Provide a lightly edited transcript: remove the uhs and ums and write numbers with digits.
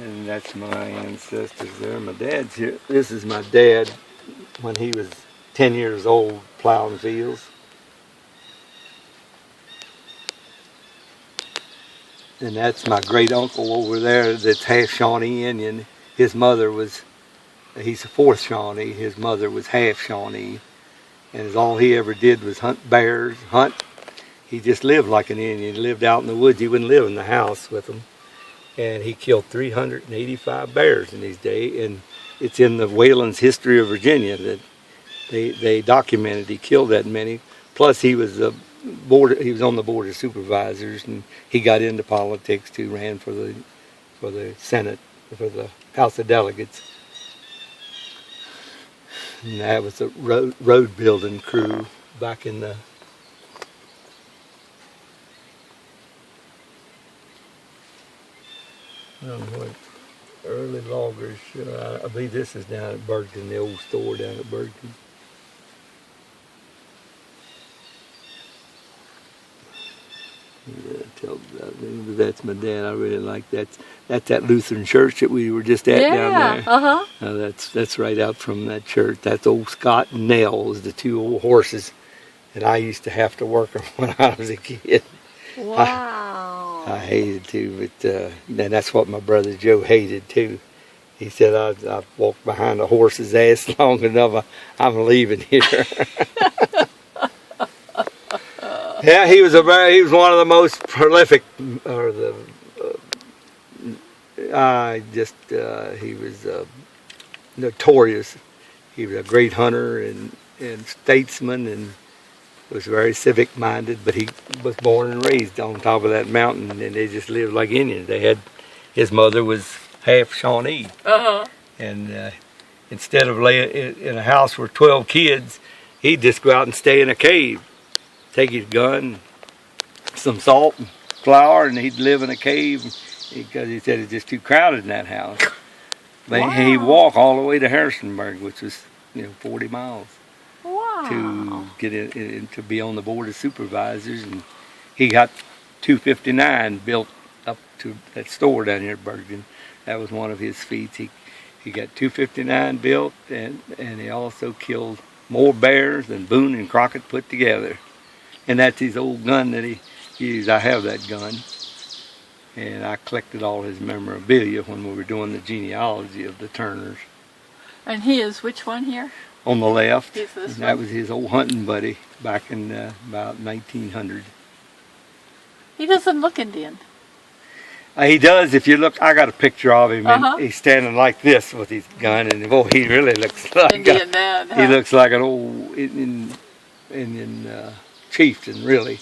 And that's my ancestors there. My dad's here. This is my dad when he was 10 years old plowing fields. And that's my great uncle over there that's half Shawnee Indian. His mother was, he's the fourth Shawnee. His mother was half Shawnee. And all he ever did was hunt bears, hunt. He just lived like an Indian. He lived out in the woods. He wouldn't live in the house with them. And he killed 385 bears in his day. And it's in the Whalen's History of Virginia that they documented he killed that many. Plus he was on the board of supervisors, and he got into politics too. Ran for the Senate, for the House of Delegates. And that was a road building crew back in the early loggers. I believe this is down at Bergton, the old store down at Bergton. Yeah, that's my dad. I really like that. That's that Lutheran church that we were just at down there. That's right out from that church. That's old Scott and Nell was the two old horses that I used to have to work them when I was a kid. Wow. I hated to, but and that's what my brother Joe hated too. He said, I've walked behind a horse's ass long enough. I'm leaving here. Yeah, he was one of the most prolific, or he was notorious. He was a great hunter and statesman, and was very civic minded. But he was born and raised on top of that mountain, and they just lived like Indians. His mother was half Shawnee, and instead of laying in a house with 12 kids, he'd just go out and stay in a cave. Take his gun, some salt and flour, and he'd live in a cave because he said it's just too crowded in that house. But he'd walk all the way to Harrisonburg, which was 40 miles, to get in to be on the board of supervisors. And he got 259 built up to that store down here at Bergen. That was one of his feats. He got 259 built, and he also killed more bears than Boone and Crockett put together. And that's his old gun that he used. I have that gun. And I collected all his memorabilia when we were doing the genealogy of the Turners. And he is which one here? On the left. He's this one? That was his old hunting buddy back in about 1900. He doesn't look Indian. He does. If you look, I got a picture of him. And he's standing like this with his gun. And boy, he really looks like Indian man. He looks like an old Indian chieftain, really.